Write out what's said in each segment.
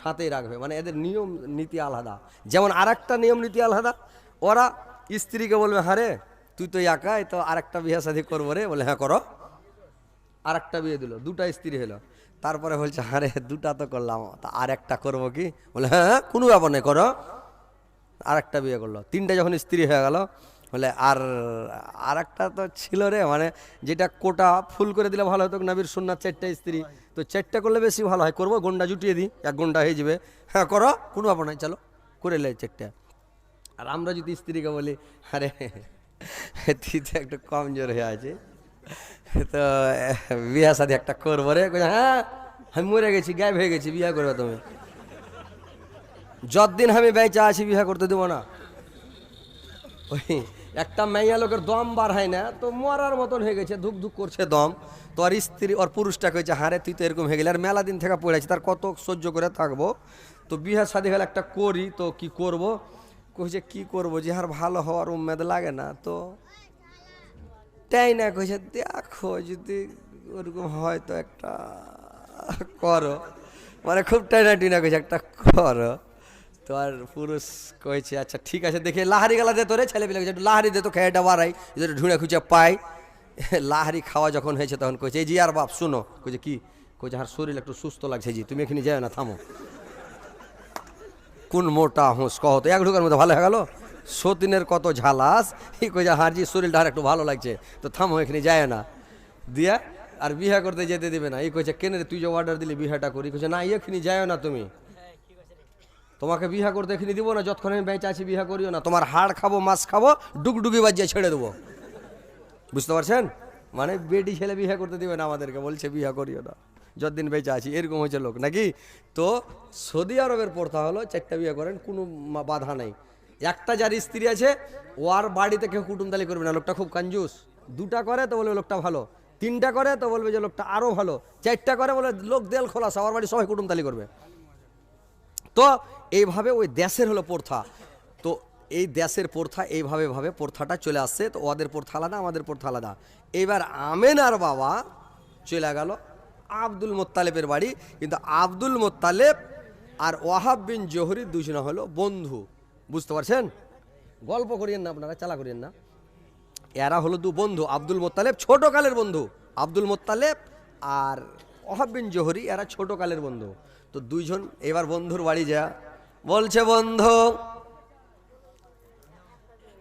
সাথেই রাখবে, মানে এদের নিয়ম নীতি আলাদা। যেমন আর একটা নিয়ম নীতি আলাদা, ওরা স্ত্রীকে বলবে হ্যাঁ রে তুই তো একাই তো আর একটা বিয়ে শাদী করবো রে, বলে হ্যাঁ করো, আর একটা বিয়ে দিল, দুটা স্ত্রী হলো। তারপরে বলছে আরে দুটা তো করলাম, তা আর একটা করবো কি, বলে হ্যাঁ হ্যাঁ কোনো ব্যাপার নেই করো, আর একটা বিয়ে করলো। তিনটা যখন স্ত্রী হয়ে গেল, বলে আর আর একটা তো ছিল রে, মানে যেটা কোটা ফুল করে দিলে ভালো হতো, নবীর সুন্নাত 4টা স্ত্রী, তো 4টা করলে বেশি ভালো হয়, করবো গন্ডা জুটিয়ে দিই, 1 ঘন্টা হয়ে যাবে, হ্যাঁ করো কোনো ব্যাপার নাই চলো করে লে 4টা। আর আমরা যদি স্ত্রীকে বলি আরে তুই তো একটু কমজোর হয়ে আছে, তো বিয়া শাদী একটা করবো রে, হ্যাঁ আমি মরে গেছি গায়েব হয়ে গেছি বিয়া করবে তুমি, যতদিন আমি বেঁচে আছি বিয়া করতে দেবো না। ওই একটা মেয়া লোকের দম বার হয় না, তো মরার মতন হয়ে গেছে, ধুক ধুক করছে দম, তো আর স্ত্রী ওর পুরুষটা কইছে হারে তুই তো এরকম হয়ে গেলে, আর মেলা দিন থেকে পড়ে আছে, তার কত সহ্য করে থাকবো, তো বিয়া শাদী হলে একটা করি, তো কি করব, কইছে কি করবো যে আর ভালো হওয়ার উম্মেদ লাগে না, তো তাই না, কইছে দেখো যদি ওরকম হয় তো একটা করো, মানে খুব টাইনা টিনা কইছে একটা করো। তো আর পুরুষ কইছে আচ্ছা ঠিক আছে, দেখে লাহারি গালা দে তোরে, ছেলে পেলে একটু লাহারি দে তো খেয়েটা বাড়াই, যদি ঢুঁড়ে খুঁজে পাই। লাহারি খাওয়া যখন হয়েছে তখন কইছে এই জি আর বাপ শুনো, কইছে কি, কইছে আর শরীর একটু সুস্থ লাগছে জি, তুমি এখানে যাও না থামো, কোন মোটা হুঁস কহ তো, 1 ঢুকার মধ্যে ভালো হয়ে গেল, সতীনের কত ঝালাস, এই কইছে হারজি শরীরটা আর একটু ভালো লাগছে, তো থামো এখানে যায় না, দিয়া আর বিহা করতে যেতে দিবে না। এই কইছে কেন রে তুই যে অর্ডার দিলি বিহাটা করি, কইছে না এখানে যায় না তুমি, তোমাকে বিহা করতে এখানে দিব না, যতক্ষণ আমি বেঁচে আছি বিহা করিও না, তোমার হাড় খাবো মাছ খাবো ডুগডুগি বাজিয়ে ছেড়ে দেবো, বুঝতে পারছেন, মানে বেটি ছেলে বিহা করতে দিবে না আমাদেরকে, বলছে বিহা করিও না যতদিন বেঁচে আছি, এরকম হয়েছে লোক নাকি। তো সৌদি আরবের প্রথা হলো 4টা বিয়ে করেন কোনো বাধা নাই, একটা যার স্ত্রী আছে ও আর বাড়িতে কেউ কুটুমতালি করবে না, লোকটা খুব কঞ্জুস, 2টা করে তো বলবে লোকটা ভালো, 3টা করে তো বলবে যে লোকটা আরো ভালো, 4টা করে বলে লোক দেল খোলা, সবার বাড়ি সবাই কুটুমতালি করবে। তো এইভাবে ওই দেশের হলো প্রথা, তো এই দেশের প্রথা এইভাবে ভাবে প্রথাটা চলে আসছে, তো ওদের প্রথা আলাদা আমাদের প্রথা আলাদা। এবার আমেনার বাবা চলে গেল আব্দুল মোত্তালেবের বাড়ি, কিন্তু আব্দুল মোত্তালেব আর ওয়াহাব বিন জোহরি দুজনে হলো বন্ধু, বুঝতে পারছেন, গল্প করিয়েন না আপনারা, চালা করিয়েন না, এরা হলো 2 বন্ধু, আব্দুল মোত্তালেব ছোটকালের বন্ধু, আব্দুল মোত্তালেব আর ওয়াহাব বিন জোহরি এরা ছোটকালের বন্ধু। তো 2 জন এবার বন্ধুর বাড়ি যা বলছে বন্ধু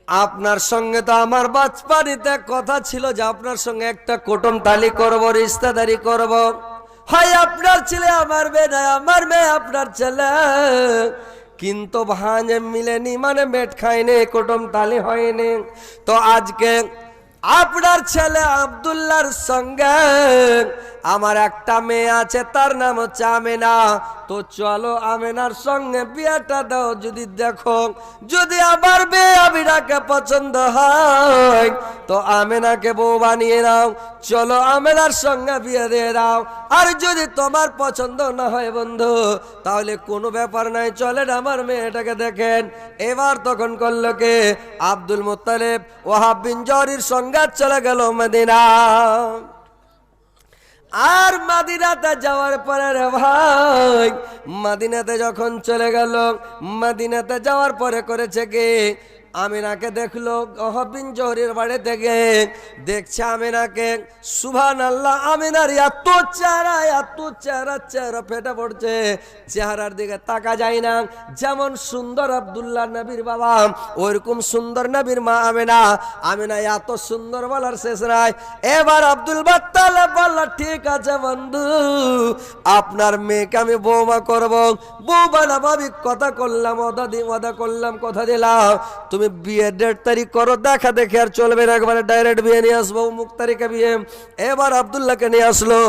আপনার সঙ্গে তো আমার বাচপাড়িতে কথা ছিল যে আপনার সঙ্গে একটা কুটুমতালি করব, রিশতেদারি করব, হয় আপনার ছেলে আমার মেয়ে, না আমার মেয়ে আপনার ছেলে, কিন্তু ভাঁজে মিলেনি, মানে মেট খায়নি, কুটুমতালি হয়নি, তো আজকে আপনার ছেলে আব্দুল্লাহর সঙ্গে আমার একটা মেয়ে আছে, তার নাম হচ্ছে আমেনা, তো চলো আমেনার সঙ্গে বিয়েটা দাও, যদি দেখো যদি আমার মেয়ে আমিনাকে পছন্দ হয় তো আমেনাকে বউ বানিয়ে নাও, চলো আমেনার সঙ্গে বিয়ে দিয়ে দাও, আর যদি তোমার পছন্দ না হয় বন্ধু তাহলে কোনো ব্যাপার নাই, চলেন আমার মেয়েটাকে দেখেন। এবার তখন করলো কে, আব্দুল মুত্তালিব ওয়াহাব বিন জরির সঙ্গে চলে গেল মদিনা। আর মদিনাতে যাওয়ার পরে রে ভাই, মদিনাতে যখন চলে গেল, মদিনাতে যাওয়ার পরে করেছে কি, আমিনাকে দেখলো ওয়াহাব বিন জহরির বাড়ি থেকে, দেখছে আমিনাকে, সুবহানাল্লাহ, আমিনার এত চেহারা ফেটে পড়ছে, চেহারার দিকে তাকা যায় না, যেমন সুন্দর আব্দুল্লাহ নবীর বাবা ওইরকম সুন্দর নবীর মা আমিনা, আমিনা এত সুন্দর বলার শেষ নাই। এবার আব্দুল মুত্তালিব বলল ঠিক আছে বন্ধু, আপনার মেয়েকে আমি বৌমা করব, বউ বানাবো, আমি কথা করলাম, ওয়াদা করলাম, কথা দিলাম, তুমি বিয়ে 1.5 তারিখ করো, দেখা দেখে আর চলবে না, একবারে ডাইরেক্ট বিয়ে নিয়ে আসবো, মুখ তারিখে বিয়ে। এবার আব্দুল্লাহকে নিয়ে আসলো,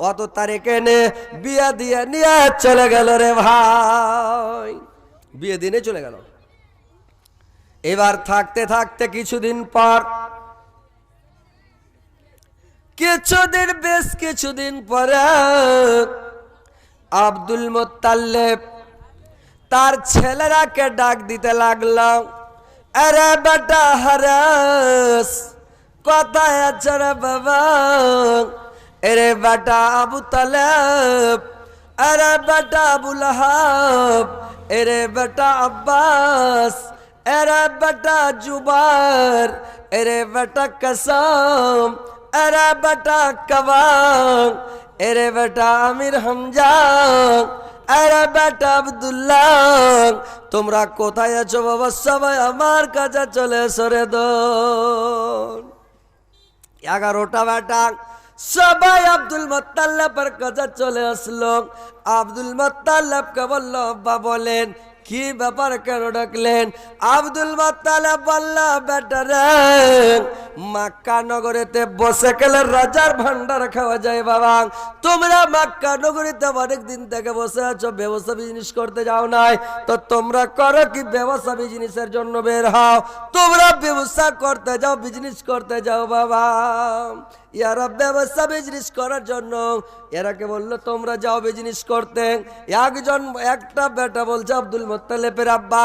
অত তারিখে নে বিয়ে দিয়ে নিয়ে চলে গেল রে ভাই, বিয়ে দিনে চলে গেল। এবার থাকতে থাকতে কিছুদিন পর, বেশ কিছুদিন পরে আব্দুল মুত্তালিব তার ছেলেরাকে ডাক দিতে লাগলো, আরে বেটা হারাস কোথায় আছে রে বাবা, এরে বেটা আবু তালেব अरे बेटा अबू लहब, अरे बेटा अब्बास, अरे बेटा जुबार, अरे बेटा कसम, अरे बेटा कबाब, अरे बेटा आमिर हमजा, अरे बेटा আব্দুল্লাহ, তোমরা কোথায় আছো বাবা? সবাই আমার কাছে চলে এসো রে দোন। 11টা বেটা সবাই আব্দুল মুত্তালিবের কাছে চলে আসলো। আব্দুল মুত্তালিবকে বলল, আব্বা বলেন কি ব্যাপার, কেন ডাকলেন? আব্দুল মুত্তালিব বলল, বেটা রে, মক্কা নগরীতে বসে গেলে রাজার ভান্ডার খাওয়া যায় বাবা। তোমরা মক্কা নগরীতে অনেক দিন থেকে বসে আছো, ব্যবসা বিজনেস করতে যাও নাই, তো তোমরা করো কি? ব্যবসা বিজনেসের জন্য বের হও। তোমরা ব্যবসা করতে যাও, বিজনেস করতে যাও বাবা। ইয়ারা ব্যবসা বিজনেস করার জন্য এরাকে বললো তোমরা যাও বিজনেস করতে। একটা বেটা বলছে আব্দুল মুত্তালিবের আব্বা,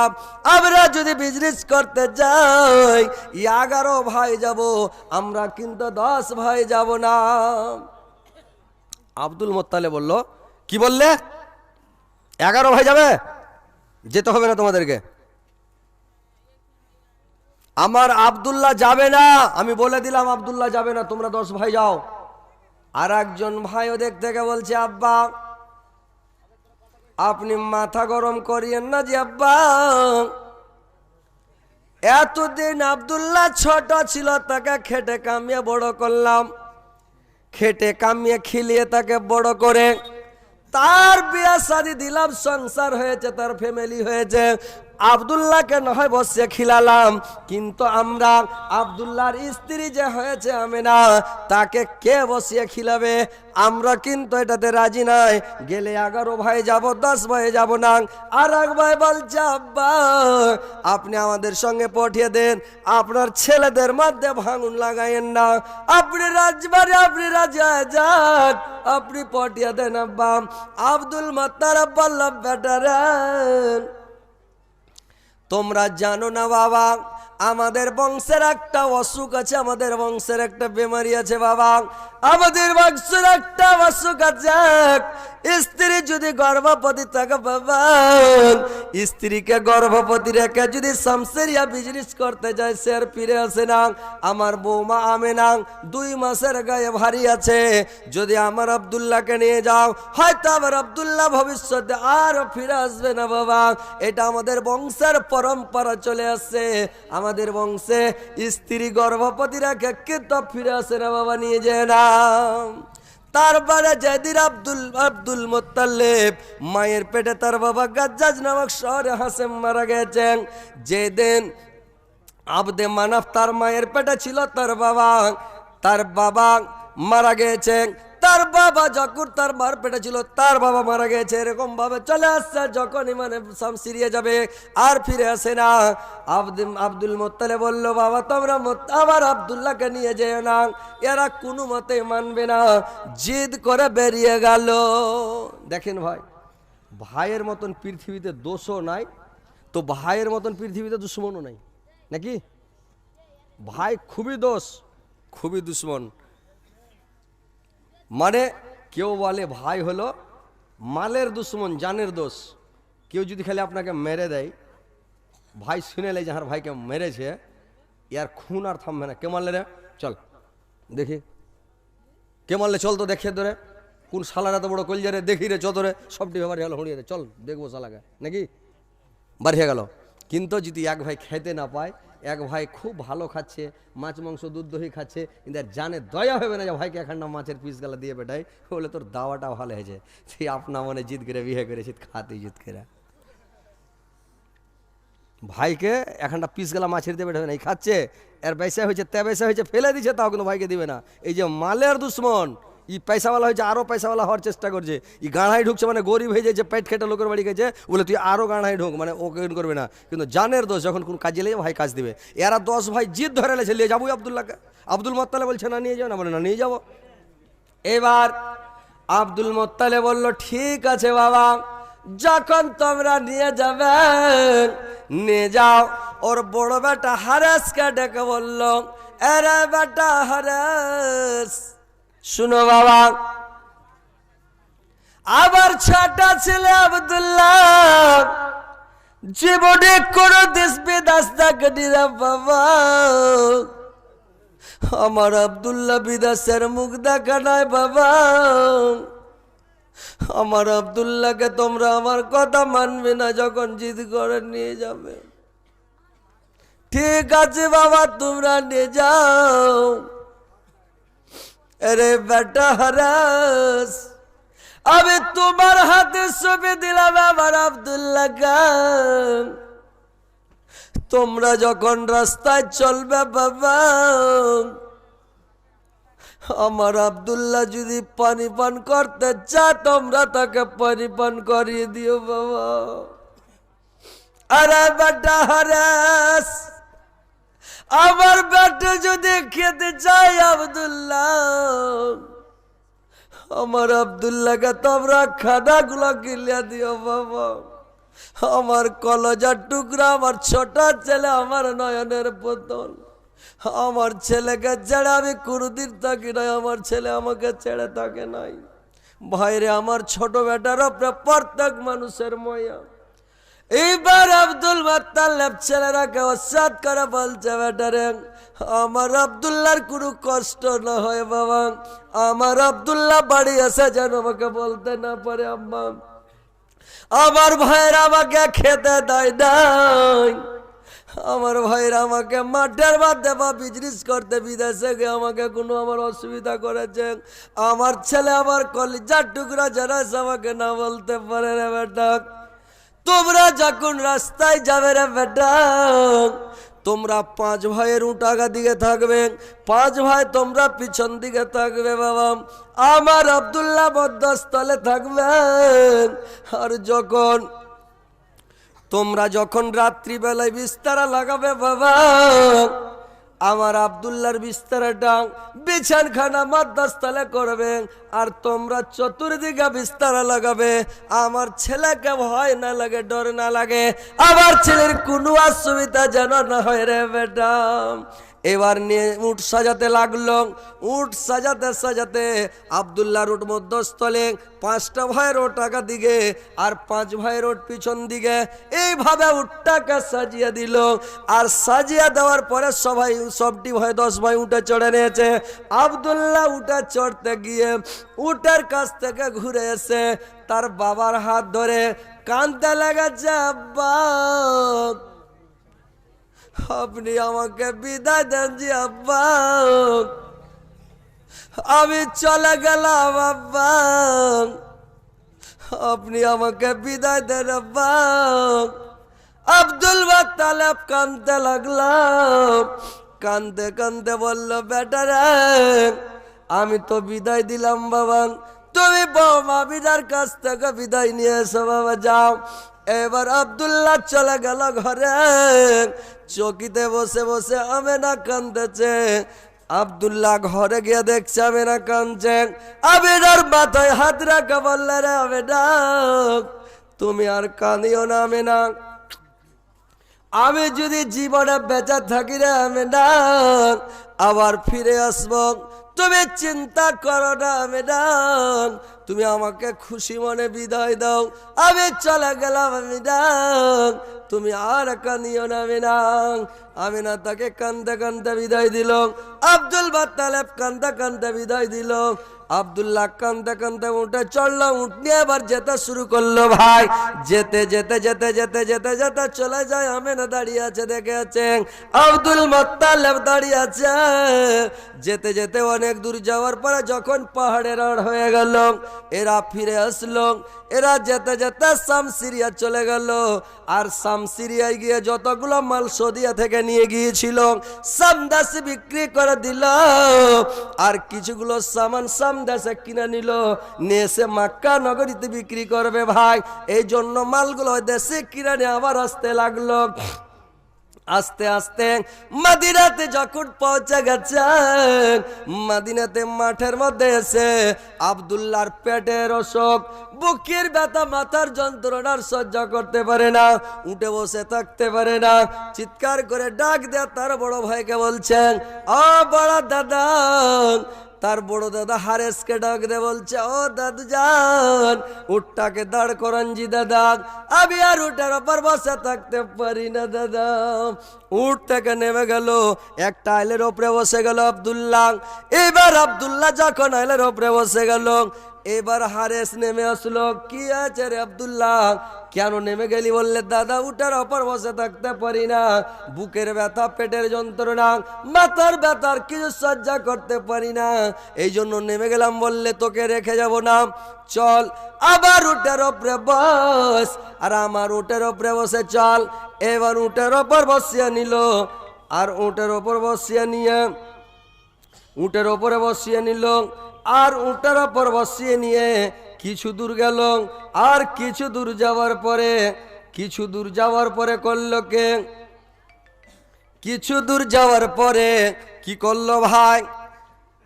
আমরা যদি বিজনেস করতে যাই 11 ভাই যাব, আমরা কিন্তু 10 ভাই যাব না। আব্দুল মুত্তালিব বলল, কি বললে? 11 ভাই যাবে? যেতে হবে না তোমাদেরকে। আমার আব্দুল্লাহ যাবে না, আমি বলে দিলাম আব্দুল্লাহ যাবে না, তোমরা 10 ভাই যাও। আর একজন ভাই ওদের থেকে বলছে, আব্বা আপনি মাথা গরম করিয়েন না যে আব্বা, এতদিন আব্দুল্লাহ ছোট ছিল, তাকে খেটে কামিয়ে বড় করলাম, খেটে কামিয়ে খিলিয়ে তাকে বড় করে তার বিয়ে শাদী দিলাম, সংসার হয়েছে, তার ফ্যামিলি হয়েছে। আব্দুল্লাহকে নয় বসে খিলালাম, কিন্তু আমরা আব্দুল্লাহর স্ত্রী যে হয়েছে আমেনা, তাকে কে বসিয়ে খিলাবে? আমরা কিন্তু এটাতে রাজি নাই। গেলে 11 ভাই যাব, 10 ভাই যাব না। আর এক ভাই বলছে, আব্বা আপনি আমাদের সঙ্গে পাঠিয়ে দেন, আপনার ছেলেদের মধ্যে ভাঙুন লাগাইয়েন না, আপনি রাজবাড়ি, আপনি রাজা যান, আপনি পাঠিয়ে দেন আব্বা। আব্দুল মুত্তালিব বলল, বেটারা তোমরা জানো না বাবা, আমাদের বংশের একটা অসুখ আছে, আমাদের বংশের একটা বেমারি আছে বাবা, আমাদের বংশের একটা অসুখ আছে। স্ত্রী যদি গর্ভবতী থাকে বাবা, স্ত্রীকে গর্ভবতী রেখে যদি শামসেরিয়া বিজনেস করতে যায়, সে আর ফিরে আসে না। আমার বৌমা আমেনা 2 মাসের গায়ে ভারী আছে, যদি আমার আব্দুল্লাহকে নিয়ে যাও, হয়তো আমার আব্দুল্লাহ ভবিষ্যতে আর ফিরে আসবে না বাবা। এটা আমাদের বংশের পরম্পরা চলে আসছে, আমাদের বংশে স্ত্রী গর্ভবতী রেখে কিন্তু ফিরে আসে না বাবা, নিয়ে যায় না। তারপরে যেদিন আব্দুল মুত্তালিব মায়ের পেটে, তার বাবা গাজ্জাজ নামক শহরে হাসেম মারা গেছেন, যেদিন আবদে মানাফ তার মায়ের পেটে ছিল, তার বাবা মারা গেছেন। তার বাবা যখন তার মার পেটে ছিল, তার বাবা মারা গেছে। এরকম ভাবে চলে আসছে, যখনই মানে শামসিরিয়া যাবে আর ফিরে আসে না। আব্দুল মুত্তালিব বলল, বাবা তোমরা আবার আব্দুল্লাহকে নিয়ে যেও না, এরা কোনো মতে মানবে না, জিদ করে বেরিয়ে গেল। দেখেন ভাই, ভাইয়ের মতন পৃথিবীতে দোষও নাই, তো ভাইয়ের মতন পৃথিবীতে দুশ্মনও নাই নাকি? ভাই খুবই দোষ, খুবই দুশ্মন। মানে কেউ বলে ভাই হলো মালের দুশ্মন, জানের দোষ। কেউ যদি খালি আপনাকে মেরে দেয়, ভাই শুনে লে যাহার ভাইকে মেরেছে, ইয়ার খুন আর থামবে না। কে মারলে রে? চল দেখি, কে মারলে? চল তো দেখে ধরে, কোন শালার এত বড় কলজারে, দেখি রে চদরে, সবটি ব্যাপারে গেল হড়িয়ে রে, চল দেখবো শালাকে নাকি, বাড়িয়ে গেল। কিন্তু যদি এক ভাই খেতে না পায়, এক ভাই খুব ভালো খাচ্ছে, মাছ মাংস দুধ দহি খাচ্ছে, কিন্তু জানে দয়া হবে না যে ভাইকে এখানটা মাছের পিস গালা দিয়ে বেটাই, বলে তোর দাওয়াটা ভালো হয়েছে, সেই আপনা মনে জিদ করে বিয়ে করেছি, খাতে জিদ করে ভাইকে এখানটা পিস গেলা মাছের দিয়ে বেটাবে না, এই খাচ্ছে, এর পয়সা হয়েছে, তে পয়সা হয়েছে, ফেলে দিচ্ছে, তাও কিন্তু ভাইকে দিবে না। এই যে মালের দুশ্মন, ই পয়সাওয়ালা হয়েছে, আরো পয়সাওয়ালা হওয়ার চেষ্টা করছে, ই গাঁড়াই ঢুকছে, মানে গরিব হয়ে যাচ্ছে, পেট খেটে লোকের বাড়ি গেছে, বলে তুই আরো গাঁড়াই ঢুক, মানে ওকে করবে না। কিন্তু জানের দোষ, যখন কোন কাজে লেগে ভাই কাজ দিবে। এরা 10 ভাই জিদ ধরে লেছে, নিয়ে যাবো আব্দুল্লাহকে। আব্দুল মুত্তালিব বলছে না নিয়ে যাও না, বলে না নিয়ে যাবো। এবার আব্দুল মুত্তালিব বলল, ঠিক আছে বাবা, যখন তোমরা নিয়ে যাবে নিয়ে যাও। ওর বড় বেটা হারেসকে ডেকে বলল, আরে বেটা হারেস, শুনো বাবা, আবার ছটা ছেলে আব্দুল্লাহ জীবনে কোনো দেশ বিদেশ থাকেনি রে বাবা। আমার আব্দুল্লাহ বিদেশের মুখ দেখা নাই বাবা। আমার আব্দুল্লাহকে তোমরা আমার কথা মানবে না, যখন জিদ করে নিয়ে যাবে। ঠিক আছে বাবা, তোমরা নিয়ে যাও। আরে বেটা হারাস, আমি তোমার হাতে সঁপে দিলাম আমার আব্দুল্লাহ গান। তোমরা যখন রাস্তায় চলবে বাবা, আমার আব্দুল্লাহ যদি পানি পান করতে চায় তোমরা তাকে পানি পান করিয়ে দিও বাবা। আরে বেটা হারাস, আমার বেটা যদি খেতে চাই আব্দুল্লাহ, আমার আব্দুল্লাহকে তোমরা খানাগুলো গিলিয়া দিও বাবা। আমার কলজার টুকরা, আমার ছোট ছেলে, আমার নয়নের পুতুল, আমার ছেলেকে ছেড়ে আমি কোনদিন থাকি নাই, আমার ছেলে আমাকে ছেড়ে থাকে নাই। ভাইরে, আমার ছোট বেটার উপরে প্রত্যেক মানুষের ময়া। এইবার আব্দুল মুত্তালিব ছেলেরাকে ওসাদ করে বলছে, বেটারে আমার আব্দুল্লাহর কোনো কষ্ট না হয় বাবা। আমার আব্দুল্লাহ বাড়ি এসে যেন আমাকে বলতে না পারে আম্মা আমার ভাইয়ের আমাকে খেতে দেয় নাই। আমার ভাইয়ের আমাকে মাঠের মধ্যে বা বিজনেস করতে বিদেশে গিয়ে আমাকে কোনো আমার অসুবিধা করেছে। আমার ছেলে আমার কলিজার টুকরা যারা আমাকে না বলতে পারে রে বেটা। তোমরা যখন রাস্তায় যাবে রে বেটা, তোমরা 5 ভাইয়ের উঠাগা দিকে থাকবে, 5 ভাই তোমরা পিছন দিকে থাকবে বাবা। আমার আব্দুল্লাহ মধ্যস্থলে থাকবেন। আর তোমরা যখন রাত্রিবেলায় বিস্তারা লাগাবে বাবা, আমার আব্দুল্লাহর বিস্তারাটা বিছানখানা মধ্যস্থলে করবে। আর তোমরা চতুর্দিকে বিস্তারা লাগাবে। আমার ছেলেকে ভয় না লাগে, ডর না লাগে, আমার ছেলের কোনো অসুবিধা যেন না হয় রে বেটা। এবার নিয়ে উট সাজাতে লাগলো। উট সাজাতে সাজাতে আব্দুল্লাহর উট মধ্যস্থলে, 5টা ভাইয়ের ওট টাকা দিকে আর 5 ভাইয়ের ওট পিছন দিকে, এইভাবে উটটাকে সাজিয়ে দিল। আর সাজিয়ে দেওয়ার পরে সবটি ভাই 10 ভাই উঠে চড়ে নিয়েছে। আব্দুল্লাহ উঠে চড়তে গিয়ে উটের কাছ থেকে ঘুরে এসে তার বাবার হাত ধরে কাঁদতে লেগেছে, আব্বা আপনি আমাকে বিদায় দেন জি আব্বা, আমি চলে গেলাম আব্বা, আপনি আমাকে বিদায় দেন আব্বা। আব্দুল মুত্তালিব কাঁদতে লাগলাম। কাঁদতে কাঁদতে বলল, বেটা রে আমি তো বিদায় দিলাম বাবা, তুমি বৌমা বিদার কাছ থেকে বিদায় নিয়ে এসো বাবা, যাও। এবার আব্দুল্লাহ চলে গেল ঘরে। চকিতে বসে বসে আমেনা কাঁদতেছে। আব্দুল্লাহ ঘরে গিয়ে দেখছে আমেনা কাঁদছে। আমেনার মাথায় হাত রাখা বললে, রে আমেনা তুমি আর কাঁদিও না আমেনা, আমি যদি জীবনে বেঁচে থাকি রে আমেনা আবার ফিরে আসবো, তুমি চিন্তা করো না আমেনা, তুমি আমাকে খুশি মনে বিদায় দাও, আমি চলে গেলাম আমেনা, তুমি আর কাঁদিও না আমেনা। আমেনা তাকে কাঁদতে কাঁদতে বিদায় দিল। আব্দুল মুত্তালিব কাঁদতে কাঁদতে বিদায় দিল। আব্দুল্লাহ কাঁদতে কাঁদতে উঠে চললো। উঠ নিয়ে এবার যেতে শুরু করলো। ভাই যেতে যেতে যেতে যেতে যেতে যেতে চলে যায়। আমেনা দাঁড়িয়ে আছে, দেখে আছে আব্দুল মুত্তালিব দাঁড়িয়ে আছে। যেতে যেতে অনেক দূর যাওয়ার পরে যখন পাহাড়ের আড় হয়ে গেল, এরা ফিরে আসলো। এরা যেতে যেতে শাম সিরিয়া চলে গেল। আর শাম সিরিয়ায় গিয়ে যতগুলো মাল সৌদিয়া থেকে নিয়ে গিয়েছিল শাম দেশে বিক্রি করে দিল। আর কিছুগুলো সামান শাম দেশে কিনে নিল, নিয়ে এসে মক্কা নগরীতে বিক্রি করবে। ভাই এই জন্য মালগুলো দেশে কিনে নিয়ে আবার আসতে লাগলো। আস্তে আস্তে মদিনাতে যখন পৌঁছে গেছে, মদিনাতে মাঠের মধ্যে এসে আব্দুল্লাহর পেটের অসুখ, বুকের ব্যথা, মাথার যন্ত্রণার সহ্য করতে পারে না, উঠে বসে থাকতে পারে না। চিৎকার করে ডাক দেয়া তার বড় ভাইকে বলছেন, ও বড় দাদা তার বড় দাদা হারেসকে ডাক দে, বলছে ও দাদু যান, উটটাকে দাঁড় করান জি দাদা, আমি আর উটের ওপর বসে থাকতে পারি না দাদা। উট থেকে নেমে গেল, একটা আইলের ওপরে বসে গেল আব্দুল্লাহ। এবার আব্দুল্লাহ যখন আইলের ওপরে বসে গেল, এবার হারেস নেমে আসলো। কি আছে রে আব্দুল্লাহ, কেন নেমে গেলি? বললে দাদা উটের ওপর বসে থাকতে পারি না, বুকের ব্যথা, পেটের যন্ত্রণা, মাথার ব্যথার কিছু সহ্য করতে পারি না, এই জন্য নেমে গেলাম। বললে তোকে রেখে যাব না, চল আবার উটের ওপরে বস, আর আমার উটের ওপরে বসে চল। এবার উটের ওপর বসিয়ে নিল, আর উটের ওপর বসিয়ে নিয়ে উটের ওপরে বসিয়ে নিল, আর উটের ওপর বসিয়ে নিয়ে কিছু দূর গেল। আর কিছু দূর যাওয়ার পরে করলো কে? কিছু দূর যাওয়ার পরে কি করলো ভাই?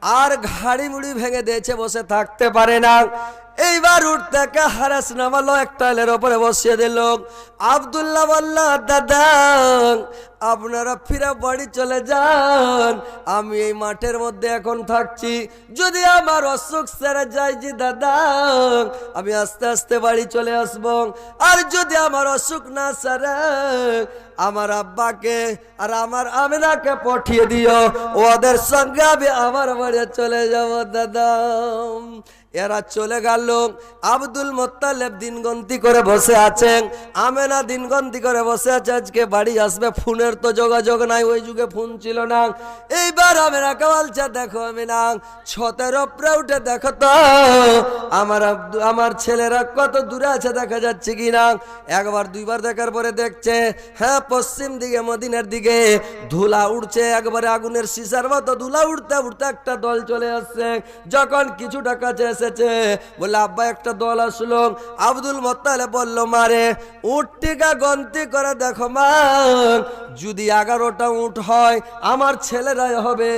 আর ঘাড়ি মুড়ি ভেঙে দিয়েছে, বসে থাকতে পারে না। এইবার উঠ থেকে হারাস নামালো, একটা এলের ওপরে বসিয়ে দিল। আব্দুল্লাহ বলল দাদা আপনারা ফিরে বাড়ি চলে যান, আমি এই মাঠের মধ্যে এখন থাকছি, যদি আমার অসুখ সেরে যায় জি দাদা আমি আস্তে আস্তে বাড়ি চলে আসব, আর যদি আমার অসুখ না সেরে আমার আব্বাকে আর আমার আমিনাকে পাঠিয়ে দিও, ওদের সঙ্গে আমি আমার বাড়ি চলে যাব দাদা। এরা চলে গেল। আব্দুল মোত্তালেব দিনগন্তি করে বসে আছেন, আমেনা দিনগন্তি করে বসে আছে, আজকে বাড়ি আসবে। ফোনের তো যোগাযোগ নাই, ওই যুগে ফোন ছিল না। এইবার আমেনাকে বলছে দেখো আমেনা, ছতের ওপরে উঠে দেখো তো আমার ছেলেরা কত দূরে আছে, দেখা যাচ্ছে কিনা। একবার দুইবার দেখার পরে দেখছে, হ্যাঁ পশ্চিম দিকে মদিনার দিকে ধুলা উঠছে, একবারে আগুনের শিশার মতো ধুলা উঠতে উঠতে একটা দল চলে আসছে। যখন কিছুটা কাছে এসেছে, বলে আব্বা একটা দল আসলো। আব্দুল মোত্তালেব বলল মারে উটটিকা গন্তি করে দেখো মা, যদি 11টা উট হয় আমার ছেলেরাই হবে,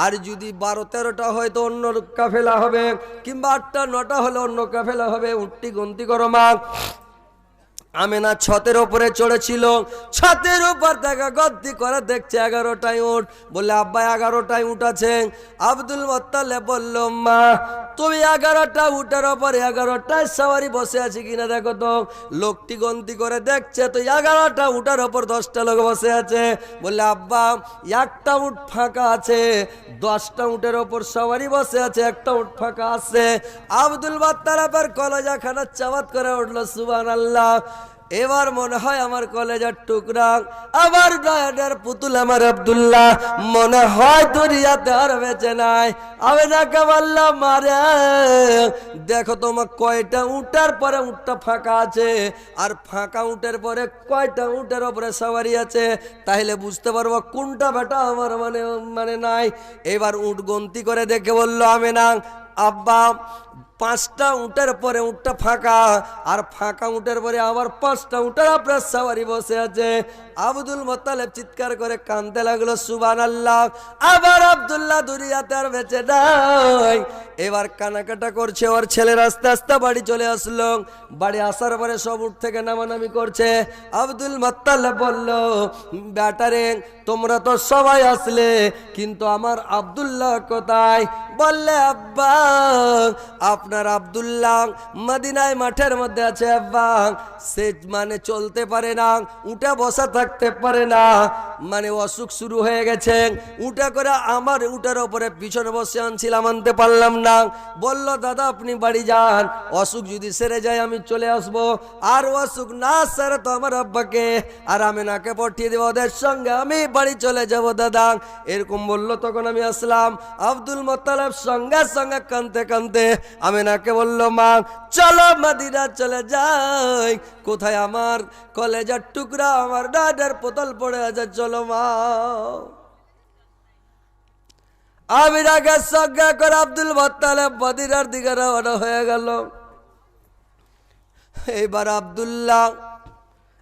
আর যদি 12-13টা হয় তো অন্য কাফেলা হবে, কিংবা 8টা-9টা হলে অন্য কাফেলা হবে, উটটি গন্তি করো মা। আমেনা ছতের উপরে চড়েছিল, ছতের উপর থেকে গদ্দি করে দেখছে 11টাই উট। বললে আব্বা 11টাই উট আছে। আব্দুল মোত্তালেব বলল মা তুমি 11টা উটের ওপরে 11টায় সওয়ারি বসে আছে কিনা দেখো তো। লোকটি গন্তি করে দেখছে তো 11টা উটের ওপর 10টা লোক বসে আছে। বললে আব্বা একটা উট ফাঁকা আছে, 10টা উটের ওপর সওয়ারি বসে আছে, একটা উট ফাঁকা আছে। আব্দুল মোত্তালেবের কলেজা খানা চাওয়াত করে উঠলো সুবহানাল্লাহ। এবার মনে হয় আমার কলেজের টুকরা, আমার নয়নের পুতুল আমার আব্দুল্লাহ মনে হয় দুনিয়াতে আর বেঁচে নাই। আমি তাকে বললাম মারে দেখো তোমার কয়টা উটের পরে উটটা ফাঁকা আছে, আর ফাঁকা উটের পরে কয়টা উটের ওপরে সওয়ারি আছে, তাহলে বুঝতে পারবো কোনটা বেটা আমার মানে নাই। এবার উট গন্তি করে দেখে বললো আমি না আব্বা 5টা উটের পরে উটটা ফাঁকা, আর ফাঁকা উটের পরে আবার 5টা উটের আপনার সওয়ারি বসে আছে। আব্দুল মোত্তালেব চিৎকার করে কাঁদতে লাগলো সুবহানাল্লাহ। আবার আব্দুল্লাহ দুনিয়াতে আর বেঁচে নাই। এবার কানাকাটা করছে, ওর ছেলের আস্তে আস্তে বাড়ি চলে আসলো। বাড়ি আসার পরে সব উঠ থেকে নামানামি করছে। আব্দুল মোত্তালেব বলল ব্যাটারে তোমরা তো সবাই আসলে, কিন্তু আমার আব্দুল্লাহ কোথায়? বললে আব্বা আপনার আব্দুল্লাহ মদিনায় মাঠের মধ্যে আছে আব্বা, সে মানে চলতে পারে না, উঠে বসা থাকতে পারে না, মানে অসুখ শুরু হয়ে গেছে। উঠে করে আমার উটের ওপরে পিছনে বসে আনছিলাম, আনতে পারলাম না। বলল দাদা আপনি বাড়ি যান, অসুখ যদি সেরে যায় আমি চলে আসব, আর অসুখ না সেরে তো আমার আব্বাকে আর আমিনাকে পাঠিয়ে দেবো, ওদের সঙ্গে আমি বাড়ি চলে যাব দাদা। এরকম বললো, তখন আমি আসলাম। আব্দুল মোত্তালেব সঙ্গে সঙ্গে কাঁদতে কাঁদতে আমিনাকে বলল মা চলো মদিনা চলে যাই, কোথায় আমার কলেজের টুকরা আমার ডাডের বোতল পড়ে আছে, চলো মা। আমিনাকে সঙ্গে করে আব্দুল মোত্তালেব মদিনার দিকে রওনা হয়ে গেল। এইবার আব্দুল্লাহ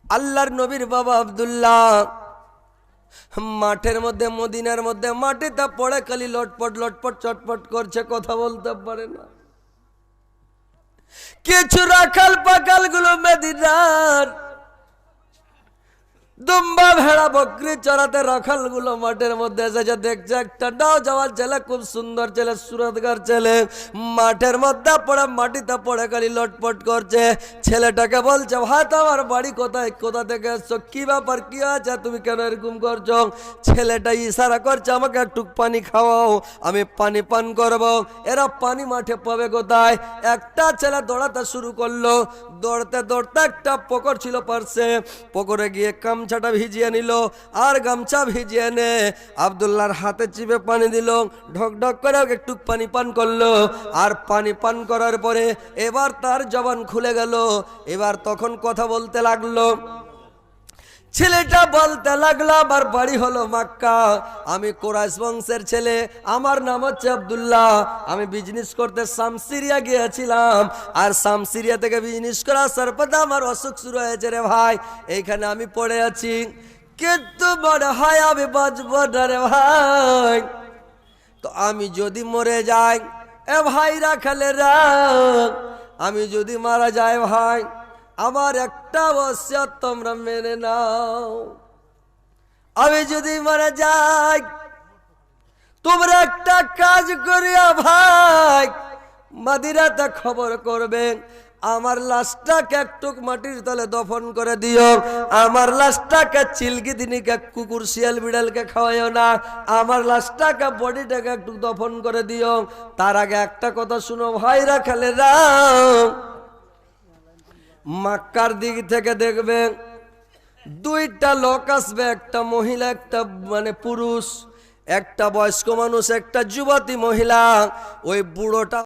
আল্লাহর নবীর বাবা আব্দুল্লাহ মাঠের মধ্যে মদিনার মধ্যে মাটিতে পড়ে খালি লটপট লটপট চটপট করছে, কথা বলতে পারে না। কিছু রাখাল পাকাল গুলো মদিনার দুম্বা ভেড়া বকরি চড়াতে রাখালগুলো মাঠের মধ্যে এসেছে, দেখছে একটা নাও যাওয়ার ছেলে, খুব সুন্দর ছেলে, সুরতগার ছেলে, মাঠের মধ্যে পড়ে মাটিতে পড়ে খালি লটপট করছে। ছেলেটাকে বলছে, ভাই তোমার বাড়ি কোথায়, কোথা থেকে এসছো, কি ব্যাপার, কি আছে, তুমি কেন এরকম করছো? ছেলেটা ইশারা করছে, আমাকে একটু পানি খাওয়াও, আমি পানি পান করব। এরা পানি মাঠে পাবে কোথায়? একটা ছেলে দৌড়াতে শুরু করলো, দৌড়তে দৌড়তে একটা পুকুর ছিল পার্শ্বে, পুকুরে গিয়ে গামছাটা ভিজিয়ে নিল, আর গামছা ভিজিয়ে নে আব্দুল্লাহর হাতে চিপে পানি দিল, ঢক ঢক করে একটু পানি পান করলো। আর পানি পান করার পরে এবার তার জবান খুলে গেল, এবার তখন কথা বলতে লাগলো। ছেলেটা বলতে লাগলো, আমার বাড়ি হলো মক্কা, আমি কুরাইশ বংশের ছেলে, আমার নাম হচ্ছে আব্দুল্লাহ, আমি বিজনেস করতে শামসিরিয়া গিয়েছিলাম, আর শামসিরিয়া থেকে বিজনেস করা সর্বদা আমার অসুখ শুরু হয়েছে রে ভাই, এইখানে আমি পড়ে আছি, কিন্তু মনে হয় আমি বাঁচব না রে ভাই। তো আমি যদি মরে যাই, এ ভাই রাখালেরা, আমি যদি মারা যাই ভাই, আমার একটা ওসিয়ত তোমরা মেনে নাও, আমি যদি মারা যাই তোমরা একটা কাজ করিয়া ভাই, মদিনাতে খবর করবেন, আমার লাশটাকে একটু মাটির তলে দফন করে দিও, আমার লাশটাকে চিলকি দিনিকে কুকুর শিয়াল বিড়ালকে খাওয়াইও না, আমার লাশটাকে বডিটাকে একটু দফন করে দিও। তার আগে একটা কথা শুনো ভাইরা খালেরা, মক্কার দিক থেকে দেখবেন দুইটা লোক আসবে, একটা মহিলা, একটা মানে পুরুষ, একটা বয়স্ক মানুষ, একটা যুবতী মহিলা। ওই বুড়োটা